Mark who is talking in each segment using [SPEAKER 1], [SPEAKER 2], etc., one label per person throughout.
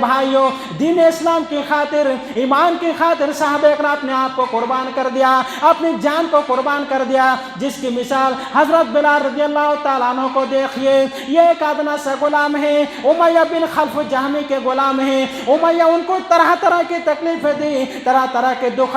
[SPEAKER 1] بھائیوں دین اسلام کی خاطر، ایمان کی خاطر صحابہ اکرام اپنے آپ کو قربان کر دیا، اپنی جان کو قربان کر دیا، جس کی مثال حضرت بلال رضی اللہ تعالیٰ عنہ کو دیکھیے۔ یہ ایک ادنا سا غلام ہے، امیہ بن خلف جہمی کے غلام ہیں۔ امیہ ان کو طرح طرح کی تکلیفیں دی، طرح طرح کے دکھ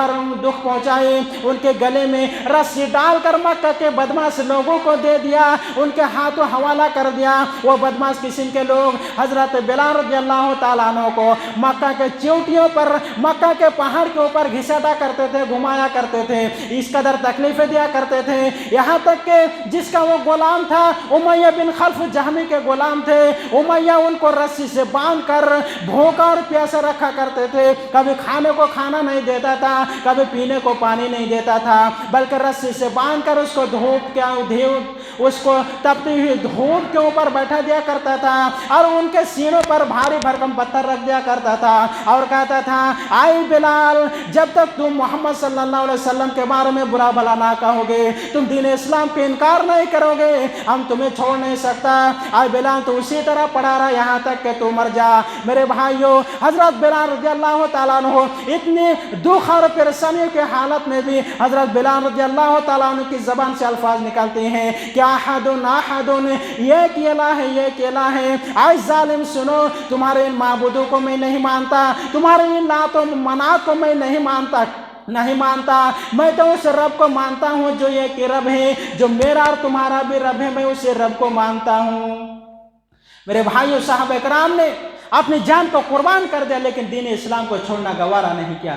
[SPEAKER 1] پہنچائے، ان کے گلے میں رسی ڈال کر مکہ کے بدماش لوگوں کو دے دیا، ان کے ہاتھوں حوالہ کر دیا۔ وہ بدماش قسم کے لوگ حضرت بلال رضی اللہ تعالیٰ عنہ کو مکہ کے چوٹیوں پر، مکہ کے پہاڑ کے اوپر گھسیٹا کرتے تھے، گھمایا کرتے تھے، اس قدر تکلیفیں دیا کرتے تھے، یہاں تک کہ جس کا وہ غلام تھا امیہ بن خلف جہمی کے غلام تھے، امیہ ان کو رسی سے باندھ کر بھوکا اور پیاسا رکھا کرتے تھے۔ کبھی کھانے کو کھانا نہیں دیتا تھا، کبھی پینے کو پانی نہیں دیتا تھا، بلکہ رسی سے باندھ کر اس کو تپتی ہوئی دھوپ کے اوپر بیٹھا دیا کرتا تھا، اور ان کے سینوں پر بھاری بھرکم پتھر رکھ دیا کرتا تھا، اور کہتا تھا آئی بلال، جب تک تم محمد صلی اللہ علیہ وسلم کے بارے میں برا بھلا نہ کہو گے، تم دین اسلام کے انکار نہیں کرو گے، ہم تمہیں چھوڑ نہیں سکتا۔ آئی بلال تو اسی طرح پڑا رہا یہاں تک کہ تو مر جا۔ میرے بھائیوں، حضرت بلال رضی اللہ تعالیٰ عنہ اتنی دکھ اور پریشانی کے حالت میں بھی حضرت بلال رضی اللہ تعالیٰ عنہ کی زبان سے الفاظ نکلتے ہیں کہ احدن احدن، ایک الہ ہے، ایک الہ ہے۔ آج ظالم سنو، تمہارے ان معبودوں کو میں نہیں مانتا، تمہارے ان لات و منات کو میں نہیں مانتا، میں تو اس رب کو مانتا ہوں جو ایک رب ہے، جو میرا اور تمہارا بھی رب ہے، میں اسی رب کو مانتا ہوں۔ میرے بھائیوں، صحابہ کرام نے اپنی جان کو قربان کر دیا، لیکن دین اسلام کو چھوڑنا گوارا نہیں کیا۔